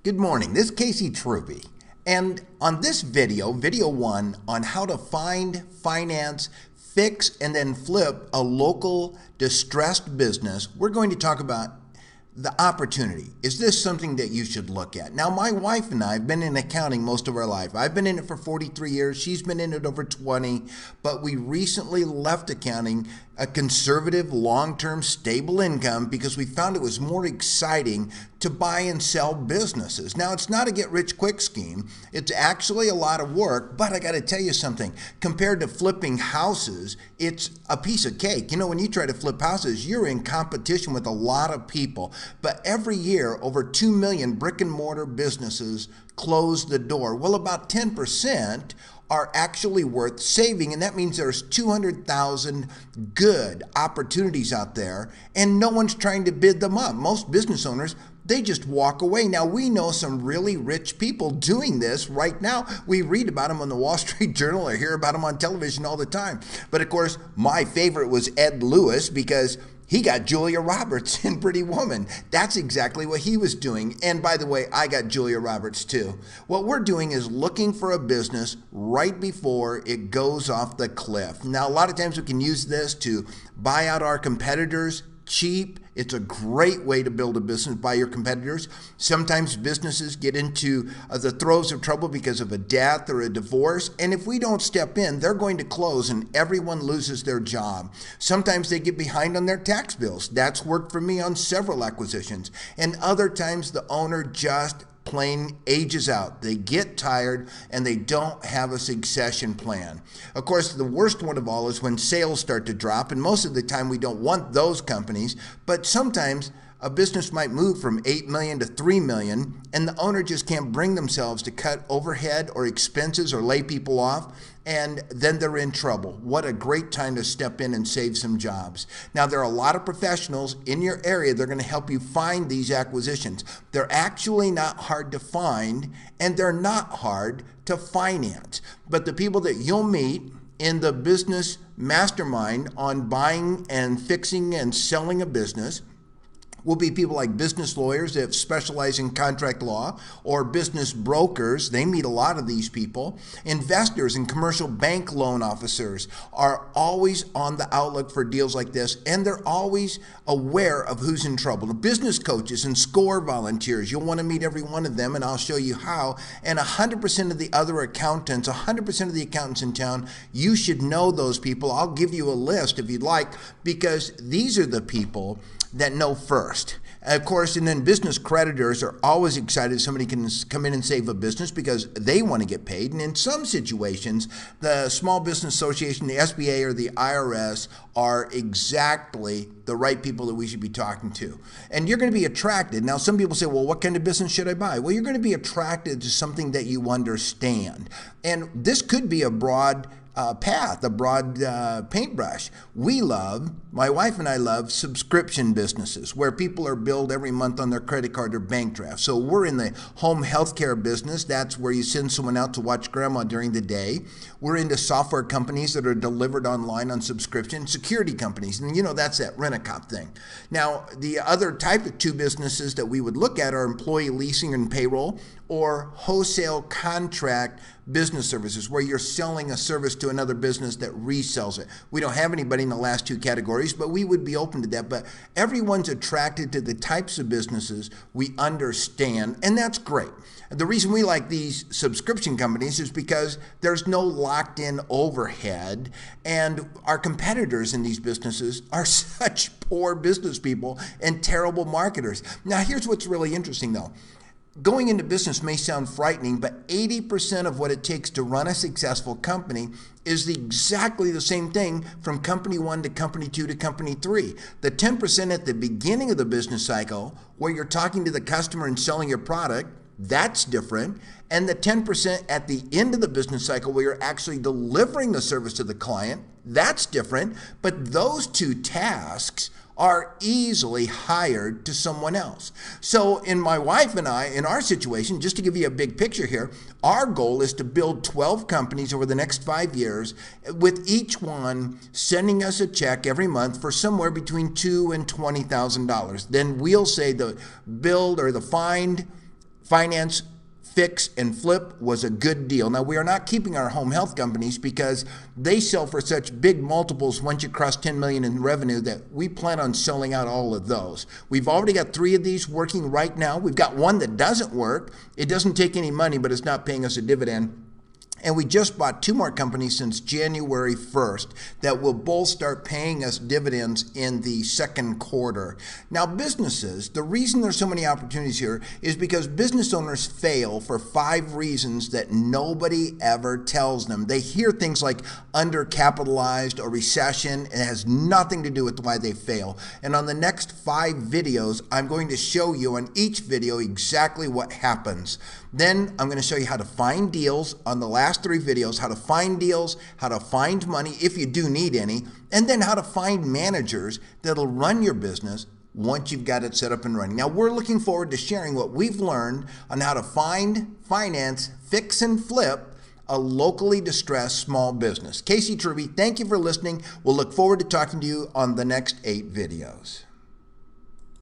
Good morning, this is Casey Truby, and on this video, video 1, on how to find, finance, fix, and then flip a local distressed business, we're going to talk about the opportunity. Is this something that you should look at? Now, my wife and I have been in accounting most of our life. I've been in it for 43 years. She's been in it over 20, but we recently left accounting, a conservative, long-term, stable income, because we found it was more exciting to buy and sell businesses. Now, it's not a get-rich-quick scheme. It's actually a lot of work, but I got to tell you something. Compared to flipping houses, it's a piece of cake. You know, when you try to flip houses, you're in competition with a lot of people. But every year, over 2 million brick-and-mortar businesses close the door. Well, about 10% are actually worth saving, and that means there's 200,000 good opportunities out there, and no one's trying to bid them up. Most business owners, they just walk away. Now, we know some really rich people doing this right now. We read about them on the Wall Street Journal or hear about them on television all the time. But of course, my favorite was Ed Lewis, because he got Julia Roberts in Pretty Woman. That's exactly what he was doing. And by the way, I got Julia Roberts too. What we're doing is looking for a business right before it goes off the cliff. Now, a lot of times we can use this to buy out our competitors cheap. It's a great way to build a business by your competitors. Sometimes businesses get into the throes of trouble because of a death or a divorce. And if we don't step in, they're going to close and everyone loses their job. Sometimes they get behind on their tax bills. That's worked for me on several acquisitions. And other times the owner just plain ages out. They get tired and they don't have a succession plan. Of course, the worst one of all is when sales start to drop, and most of the time we don't want those companies, but sometimes a business might move from 8 million to 3 million, and the owner just can't bring themselves to cut overhead or expenses or lay people off, and then they're in trouble. What a great time to step in and save some jobs. Now, there are a lot of professionals in your area that are going to help you find these acquisitions. They're actually not hard to find, and they're not hard to finance. But the people that you'll meet in the business mastermind on buying and fixing and selling a business will be people like business lawyers that specialize in contract law, or business brokers. They meet a lot of these people. Investors and commercial bank loan officers are always on the outlook for deals like this, and they're always aware of who's in trouble. The business coaches and SCORE volunteers, you'll want to meet every one of them, and I'll show you how. And 100% of the other accountants, 100% of the accountants in town, you should know those people. I'll give you a list if you'd like, because these are the people that know first. Of course, and then business creditors are always excited somebody can come in and save a business because they want to get paid. And in some situations, the Small Business Association, the SBA, or the IRS are exactly the right people that we should be talking to. And you're going to be attracted. Now, some people say, well, what kind of business should I buy? Well, you're going to be attracted to something that you understand. And this could be a broad path, a broad paintbrush. My wife and I love subscription businesses where people are billed every month on their credit card or bank draft. So we're in the home healthcare business. That's where you send someone out to watch grandma during the day. We're into software companies that are delivered online on subscription, security companies, and you know, that's that Rent-A-Cop thing. Now, the other type of two businesses that we would look at are employee leasing and payroll, or wholesale contract business services, where you're selling a service to another business that resells it. We don't have anybody in the last two categories, but we would be open to that. But everyone's attracted to the types of businesses we understand, and that's great. The reason we like these subscription companies is because there's no locked-in overhead, and our competitors in these businesses are such poor business people and terrible marketers. Now, here's what's really interesting, though. Going into business may sound frightening, but 80% of what it takes to run a successful company is exactly the same thing from company 1 to company 2 to company 3. The 10% at the beginning of the business cycle, where you're talking to the customer and selling your product, that's different. And the 10% at the end of the business cycle, where you're actually delivering the service to the client, that's different. But those two tasks are easily hired to someone else. So in my wife and I, in our situation, just to give you a big picture here, our goal is to build 12 companies over the next 5 years, with each one sending us a check every month for somewhere between $2,000 and $20,000. Then we'll say the build or the find, finance, fix, and flip was a good deal. Now, we are not keeping our home health companies because they sell for such big multiples once you cross 10 million in revenue that we plan on selling out all of those. We've already got 3 of these working right now. We've got one that doesn't work. It doesn't take any money, but it's not paying us a dividend. And we just bought 2 more companies since January 1st that will both start paying us dividends in the second quarter. Now, businesses, the reason there's so many opportunities here is because business owners fail for 5 reasons that nobody ever tells them. They hear things like undercapitalized or recession. It has nothing to do with why they fail. And on the next 5 videos, I'm going to show you on each video exactly what happens. Then I'm going to show you how to find deals on the last 3 videos, how to find deals, how to find money if you do need any, and then how to find managers that'll run your business once you've got it set up and running. Now, we're looking forward to sharing what we've learned on how to find, finance, fix, and flip a locally distressed small business. Casey Truby, thank you for listening. We'll look forward to talking to you on the next 8 videos.